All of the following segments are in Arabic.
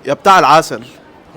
يا بتاع العسل.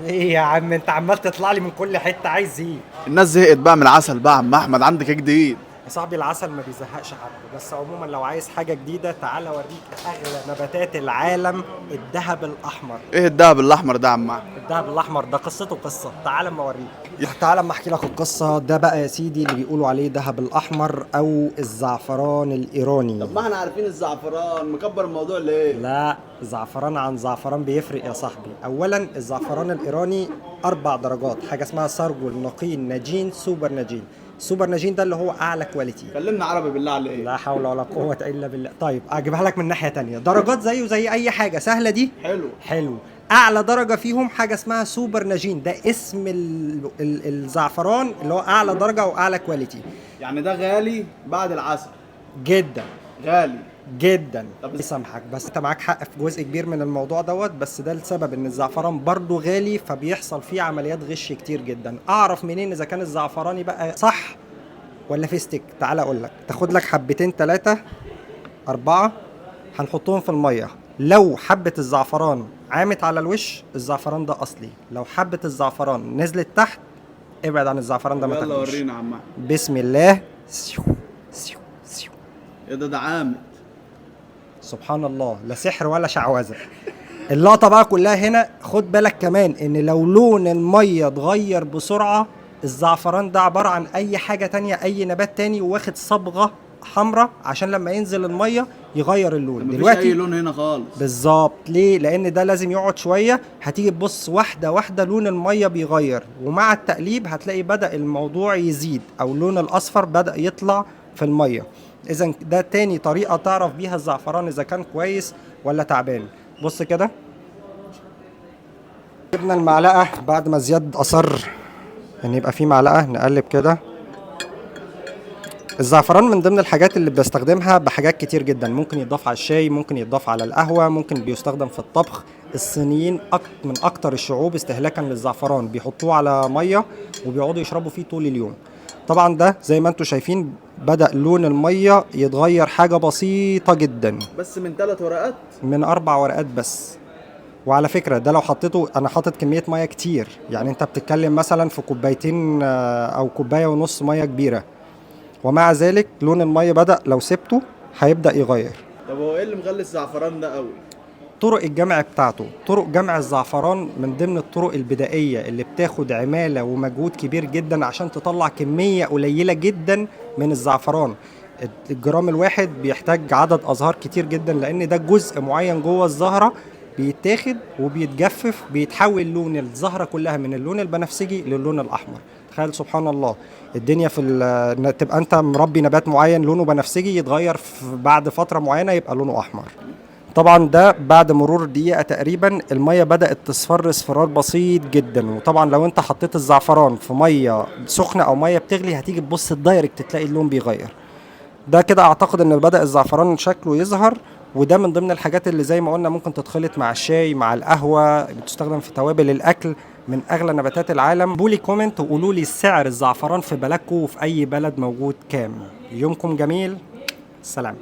ايه يا عم، انت عمال تطلع لي من كل حته، عايز ايه؟ الناس زهقت بقى من العسل بقى يا عم احمد، عندك ايه جديد؟ يا صاحبي العسل ما بيزهقش حد، بس عموما لو عايز حاجه جديده تعالى اوريك اغلى نباتات العالم، الذهب الاحمر. ايه الدهب الاحمر ده يا عم احمد؟ الذهب الاحمر ده قصته قصه، تعالى اما اوريك. تعالى اما احكي لك القصه. ده بقى يا سيدي اللي بيقولوا عليه ذهب الاحمر او الزعفران الايراني. طب ما احنا عارفين الزعفران، مكبر الموضوع ليه؟ لا، زعفران عن زعفران بيفرق يا صاحبي. اولا الزعفران الايراني 4 درجات، حاجه اسمها سرجل، نقين، نجين، سوبر نجين. سوبر نجين ده اللي هو اعلى كواليتي. كلمنا عربي بالله عليك. لا حول ولا قوه الا بالله. طيب اجيبها لك من ناحيه تانية، درجات زيه زي اي حاجه سهله دي. حلو. حلو. اعلى درجه فيهم حاجه اسمها سوبر نجين، ده اسم الزعفران اللي هو اعلى درجه واعلى كواليتي. يعني ده غالي بعد العسل. جدا غالي جدا. طب يسامحك، بس انت معاك حق في جزء كبير من الموضوع دوت، بس ده السبب ان الزعفران برضو غالي، فبيحصل فيه عمليات غش كتير جدا. اعرف منين اذا كان الزعفراني بقى صح ولا فيستك؟ تعال اقول لك. تاخد لك حبتين 3 4، هنحطهم في الميه. لو حبه الزعفران عامت على الوش، الزعفران ده اصلي. لو حبه الزعفران نزلت تحت، ابعد عن الزعفران ده، ما يلا تاكلوش. ورينا يا عم احمد. بسم الله. سيو سيو سيو. ايه ده عامل. سبحان الله، لا سحر ولا شعوذه. اللقطه بقى كلها هنا. خد بالك كمان ان لو لون الميه اتغير بسرعه، الزعفران ده عباره عن اي حاجه تانية، اي نبات تاني، واخد صبغه حمراء عشان لما ينزل الميه يغير اللون. مفيش اي لون هنا خالص. بالظبط. ليه؟ لان ده لازم يقعد شويه. هتيجي تبص واحده واحده لون الميه بيغير، ومع التقليب هتلاقي بدا الموضوع يزيد، او اللون الاصفر بدا يطلع في الميه. اذا ده تاني طريقه تعرف بيها الزعفران اذا كان كويس ولا تعبان. بص كده. جبنا المعلقه بعد ما زياد اصر ان يبقى في معلقه، نقلب كده. الزعفران من ضمن الحاجات اللي بستخدمها بحاجات كتير جدا، ممكن يتضاف على الشاي، ممكن يتضاف على القهوة، ممكن بيستخدم في الطبخ. الصينيين من أكتر الشعوب استهلاكا للزعفران، بيحطوه على مية وبيقعدوا يشربوا فيه طول اليوم. طبعا ده زي ما انتم شايفين بدأ لون المية يتغير، حاجة بسيطة جدا. بس من 3 ورقات؟ من 4 ورقات بس. وعلى فكرة ده لو حطيته، أنا حاطط كمية مية كتير، يعني أنت بتتكلم مثلا في كوبايتين أو كوباية ونص مية كبيرة، ومع ذلك لون المية بدأ لو سبته هيبدأ يغير. طب هو ايه اللي مغلي الزعفران ده قوي؟ طرق الجمع بتاعته. طرق جمع الزعفران من ضمن الطرق البدائية اللي بتاخد عمالة ومجهود كبير جدا عشان تطلع كمية قليلة جدا من الزعفران. الجرام الواحد بيحتاج عدد أزهار كتير جدا، لأن ده جزء معين جوه الزهرة بيتاخد وبيتجفف، بيتحول لون الزهرة كلها من اللون البنفسجي للون الأحمر. تخيل سبحان الله الدنيا تبقى انت مربي نبات معين لونه بنفسجي، يتغير بعد فترة معينة يبقى لونه أحمر. طبعا ده بعد مرور دقيقة تقريبا المية بدأت تصفر اصفرار بسيط جدا. وطبعا لو انت حطيت الزعفران في مية سخنة او مية بتغلي، هتيجي تبص الدايركت تلاقي اللون بيغير. ده كده اعتقد ان بدأ الزعفران شكله يظهر. وده من ضمن الحاجات اللي زي ما قلنا ممكن تتخلط مع الشاي، مع القهوة، بتستخدم في توابل الأكل، من أغلى نباتات العالم. بولي كومنت وقولوا لي سعر الزعفران في بلدكم وفي أي بلد موجود كام. يومكم جميل. سلام.